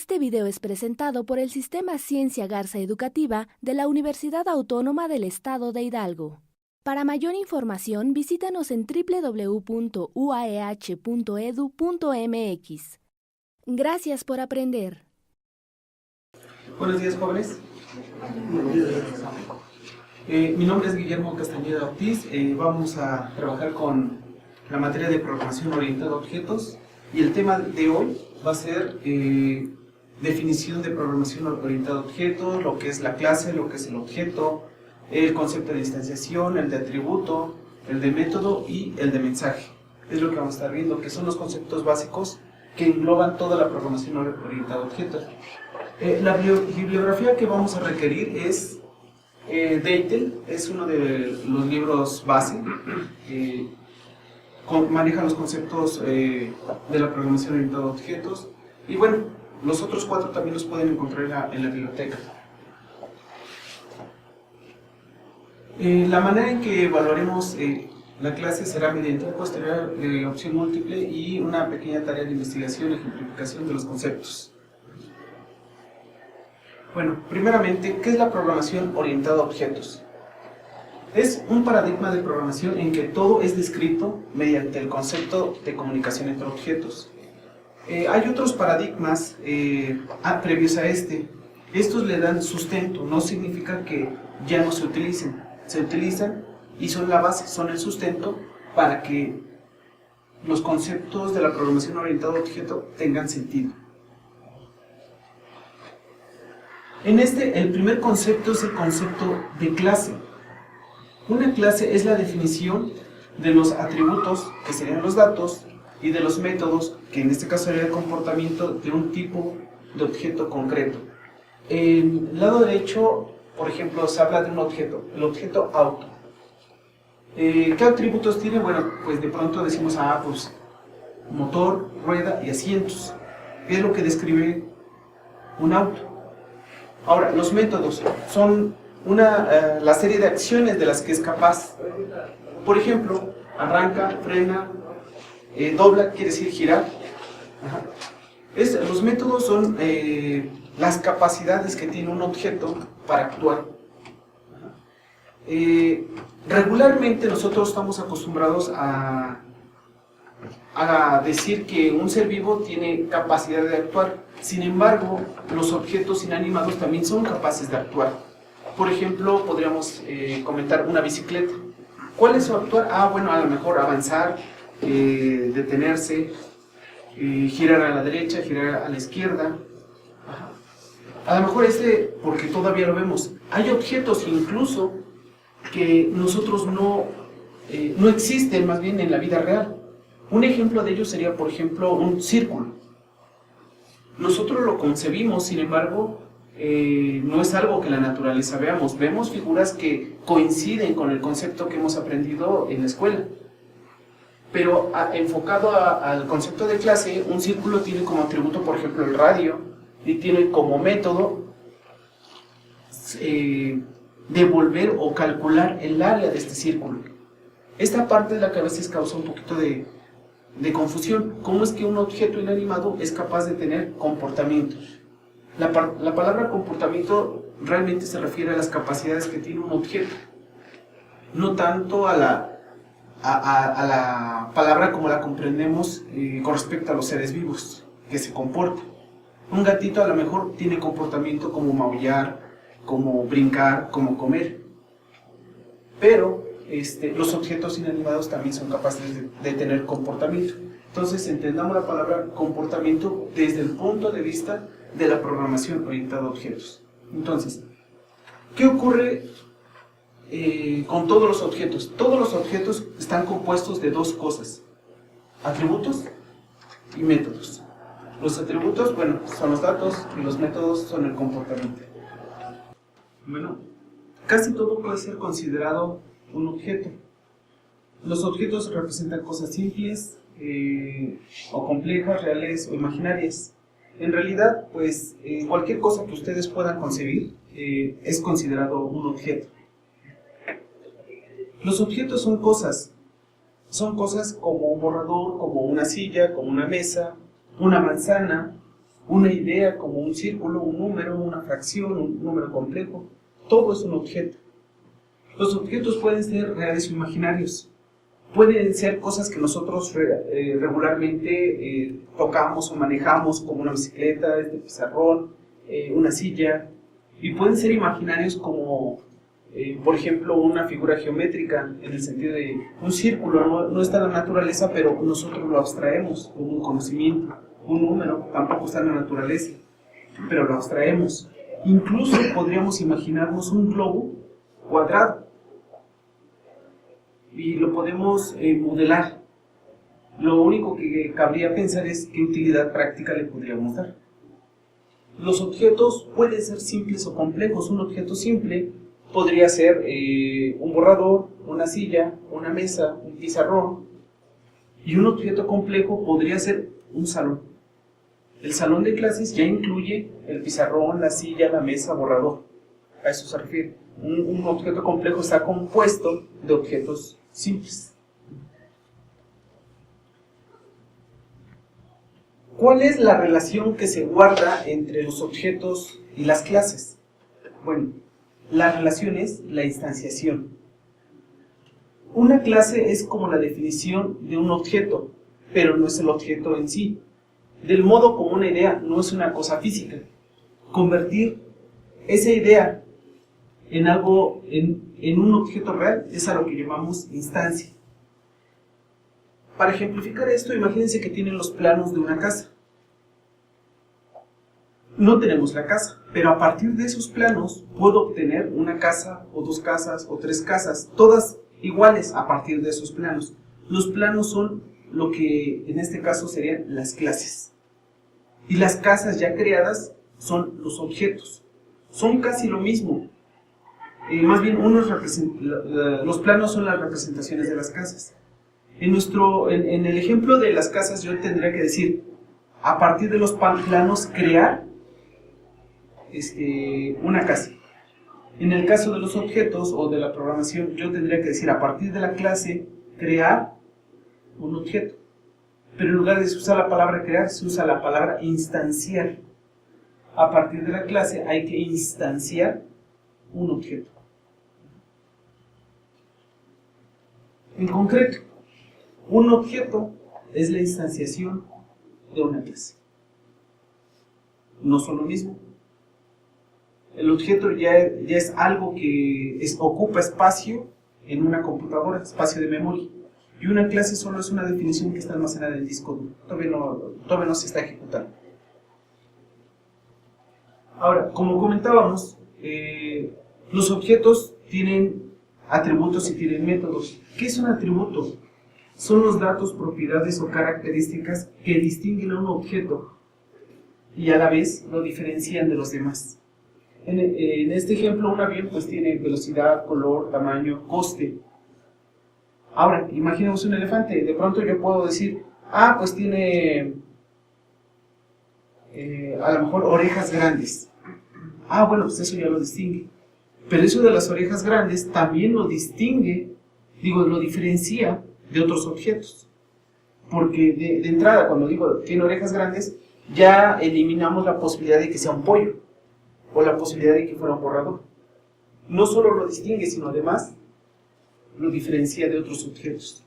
Este video es presentado por el Sistema Ciencia Garza Educativa de la Universidad Autónoma del Estado de Hidalgo. Para mayor información, visítanos en www.uaeh.edu.mx. Gracias por aprender. Buenos días, jóvenes. Mi nombre es Guillermo Castañeda Ortiz. Vamos a trabajar con la materia de programación orientada a objetos y el tema de hoy va a ser definición de programación orientada a objetos, lo que es la clase, lo que es el objeto, el concepto de instanciación, el de atributo, el de método y el de mensaje. Es lo que vamos a estar viendo, que son los conceptos básicos que engloban toda la programación orientada a objetos. La bibliografía que vamos a requerir es Deitel, es uno de los libros base, maneja los conceptos de la programación orientada a objetos, y bueno, los otros 4 también los pueden encontrar en la biblioteca. La manera en que evaluaremos la clase será mediante un cuestionario de opción múltiple y una pequeña tarea de investigación y ejemplificación de los conceptos. Bueno, primeramente, ¿qué es la programación orientada a objetos? Es un paradigma de programación en que todo es descrito mediante el concepto de comunicación entre objetos. Hay otros paradigmas previos a este. Estos le dan sustento, no significa que ya no se utilicen. Se utilizan y son la base, son el sustento para que los conceptos de la programación orientada a objeto tengan sentido. En el primer concepto es el concepto de clase. Una clase es la definición de los atributos, que serían los datos, y de los métodos, que en este caso sería el comportamiento de un tipo de objeto concreto. En el lado derecho, por ejemplo, se habla de un objeto, el objeto auto. ¿Qué atributos tiene? Bueno, pues de pronto decimos, pues motor, rueda y asientos. Es lo que describe un auto. Ahora, los métodos son la serie de acciones de las que es capaz. Por ejemplo, arranca, frena, dobla, quiere decir girar. Los métodos son las capacidades que tiene un objeto para actuar. Regularmente nosotros estamos acostumbrados a decir que un ser vivo tiene capacidad de actuar. Sin embargo, los objetos inanimados también son capaces de actuar. Por ejemplo, podríamos comentar una bicicleta. ¿Cuál es su actuar? Bueno, a lo mejor avanzar, detenerse, girar a la derecha, girar a la izquierda. A lo mejor porque todavía lo vemos. Hay objetos incluso que nosotros no existen más bien en la vida real. Un ejemplo de ello sería, por ejemplo, un círculo. Nosotros lo concebimos, sin embargo, no es algo que la naturaleza veamos. Vemos figuras que coinciden con el concepto que hemos aprendido en la escuela. Pero enfocado al concepto de clase, un círculo tiene como atributo, por ejemplo, el radio, y tiene como método devolver o calcular el área de este círculo. Esta parte es la que a veces causa un poquito de confusión. ¿Cómo es que un objeto inanimado es capaz de tener comportamientos? La palabra comportamiento realmente se refiere a las capacidades que tiene un objeto, no tanto a la palabra como la comprendemos con respecto a los seres vivos que se comportan. Un gatito a lo mejor tiene comportamiento como maullar, como brincar, como comer, pero los objetos inanimados también son capaces de tener comportamiento. Entonces entendamos la palabra comportamiento desde el punto de vista de la programación orientada a objetos. Entonces, ¿qué ocurre con todos los objetos? Todos los objetos están compuestos de 2 cosas: atributos y métodos. Los atributos, bueno, son los datos, y los métodos son el comportamiento. Bueno, casi todo puede ser considerado un objeto. Los objetos representan cosas simples o complejas, reales o imaginarias. En realidad, pues, cualquier cosa que ustedes puedan concebir es considerado un objeto. Los objetos son cosas como un borrador, como una silla, como una mesa, una manzana, Una idea como un círculo, un número, una fracción, un número complejo, todo es un objeto. Los objetos pueden ser reales o imaginarios. Pueden ser cosas que nosotros regularmente tocamos o manejamos, como una bicicleta, este pizarrón, una silla, y pueden ser imaginarios como, por ejemplo, una figura geométrica, en el sentido de un círculo, no está en la naturaleza, pero nosotros lo abstraemos como un conocimiento. Un número tampoco está en la naturaleza, pero lo abstraemos. Incluso podríamos imaginarnos un globo cuadrado y lo podemos modelar. Lo único que cabría pensar es qué utilidad práctica le podríamos dar. Los objetos pueden ser simples o complejos. Un objeto simple podría ser un borrador, una silla, una mesa, un pizarrón, y un objeto complejo podría ser un salón. El salón de clases ya incluye el pizarrón, la silla, la mesa, borrador. A eso se refiere. Un objeto complejo está compuesto de objetos simples. ¿Cuál es la relación que se guarda entre los objetos y las clases? Bueno, la relación es la instanciación. Una clase es como la definición de un objeto, pero no es el objeto en sí. Del modo como una idea no es una cosa física. Convertir esa idea en algo, en un objeto real, es a lo que llamamos instancia. Para ejemplificar esto, imagínense que tienen los planos de una casa. No tenemos la casa, pero a partir de esos planos puedo obtener una casa, o dos casas, o tres casas, todas iguales a partir de esos planos. Los planos son lo que en este caso serían las clases. Y las casas ya creadas son los objetos. Son casi lo mismo. Más bien, los planos son las representaciones de las casas. En el ejemplo de las casas, yo tendría que decir, a partir de los planos, crear una casa. En el caso de los objetos o de la programación, yo tendría que decir, a partir de la clase, crear un objeto. Pero en lugar de usar la palabra crear, se usa la palabra instanciar. A partir de la clase hay que instanciar un objeto. En concreto, un objeto es la instanciación de una clase. No son lo mismo. El objeto ya es algo que ocupa espacio en una computadora, espacio de memoria. Y una clase solo es una definición que está almacenada en el disco duro. Todavía no se está ejecutando. Ahora, como comentábamos, los objetos tienen atributos y tienen métodos. ¿Qué es un atributo? Son los datos, propiedades o características que distinguen a un objeto y a la vez lo diferencian de los demás. En este ejemplo, un avión pues tiene velocidad, color, tamaño, coste. Ahora, imaginemos un elefante. De pronto yo puedo decir, pues tiene a lo mejor orejas grandes. Bueno, pues eso ya lo distingue. Pero eso de las orejas grandes también lo distingue, lo diferencia de otros objetos. Porque de entrada, cuando digo tiene orejas grandes, ya eliminamos la posibilidad de que sea un pollo, o la posibilidad de que fuera un borrador. No solo lo distingue, sino además lo diferencia de otros objetos.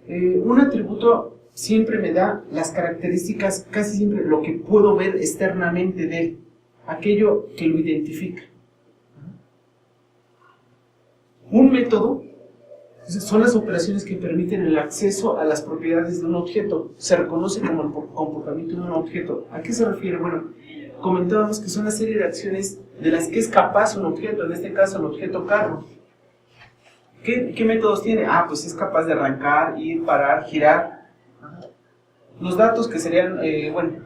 Un atributo siempre me da las características, casi siempre lo que puedo ver externamente de él, aquello que lo identifica. Un método son las operaciones que permiten el acceso a las propiedades de un objeto. Se reconoce como el comportamiento de un objeto. ¿A qué se refiere? Bueno, comentábamos que son una serie de acciones de las que es capaz un objeto, en este caso el objeto carro. ¿Qué métodos tiene? Pues es capaz de arrancar, ir, parar, girar. Los datos que serían,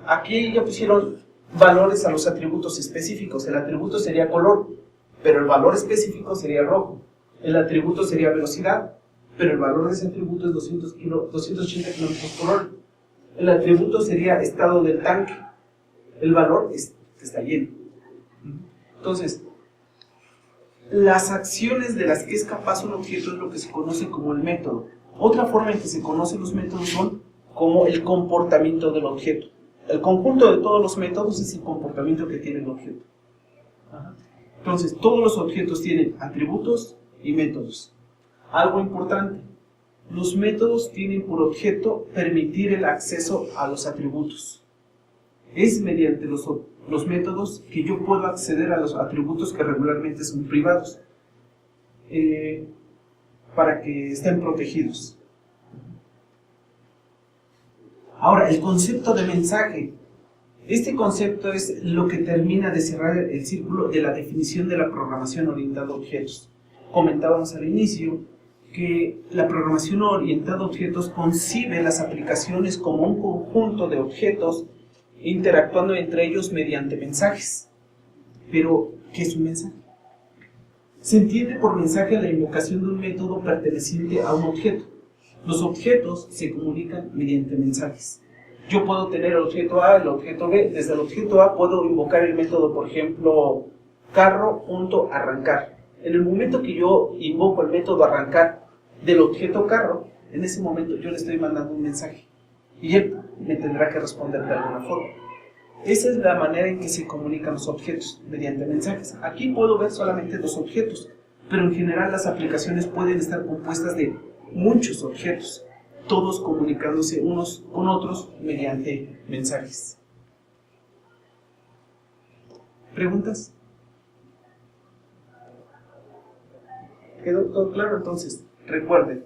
aquí ya pusieron valores a los atributos específicos. El atributo sería color, pero el valor específico sería rojo. El atributo sería velocidad, pero el valor de ese atributo es 280 km por hora. El atributo sería estado del tanque. El valor es que está lleno. Entonces, las acciones de las que es capaz un objeto es lo que se conoce como el método. Otra forma en que se conocen los métodos son como el comportamiento del objeto. El conjunto de todos los métodos es el comportamiento que tiene el objeto. Entonces, todos los objetos tienen atributos y métodos. Algo importante, los métodos tienen por objeto permitir el acceso a los atributos. Es mediante los métodos que yo puedo acceder a los atributos que regularmente son privados, para que estén protegidos. Ahora, el concepto de mensaje. Este concepto es lo que termina de cerrar el círculo de la definición de la programación orientada a objetos. Comentábamos al inicio que la programación orientada a objetos concibe las aplicaciones como un conjunto de objetos interactuando entre ellos mediante mensajes. Pero, ¿qué es un mensaje? Se entiende por mensaje la invocación de un método perteneciente a un objeto. Los objetos se comunican mediante mensajes. Yo puedo tener el objeto A, el objeto B. Desde el objeto A puedo invocar el método, por ejemplo, carro.arrancar. En el momento que yo invoco el método arrancar del objeto carro, en ese momento yo le estoy mandando un mensaje. Y él me tendrá que responder de alguna forma. Esa es la manera en que se comunican los objetos, mediante mensajes. Aquí puedo ver solamente dos objetos, pero en general las aplicaciones pueden estar compuestas de muchos objetos, todos comunicándose unos con otros mediante mensajes. ¿Preguntas? ¿Quedó todo claro? Entonces, recuerden,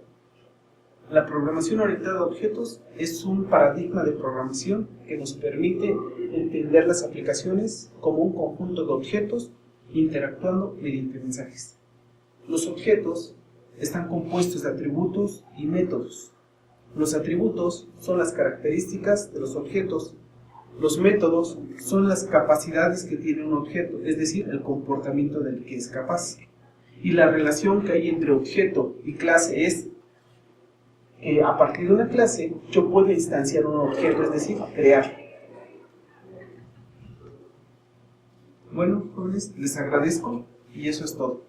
la programación orientada a objetos es un paradigma de programación que nos permite entender las aplicaciones como un conjunto de objetos interactuando mediante mensajes. Los objetos están compuestos de atributos y métodos. Los atributos son las características de los objetos. Los métodos son las capacidades que tiene un objeto, es decir, el comportamiento del que es capaz. Y la relación que hay entre objeto y clase es que a partir de una clase yo puedo instanciar un objeto, es decir, crear. Bueno, jóvenes, les agradezco y eso es todo.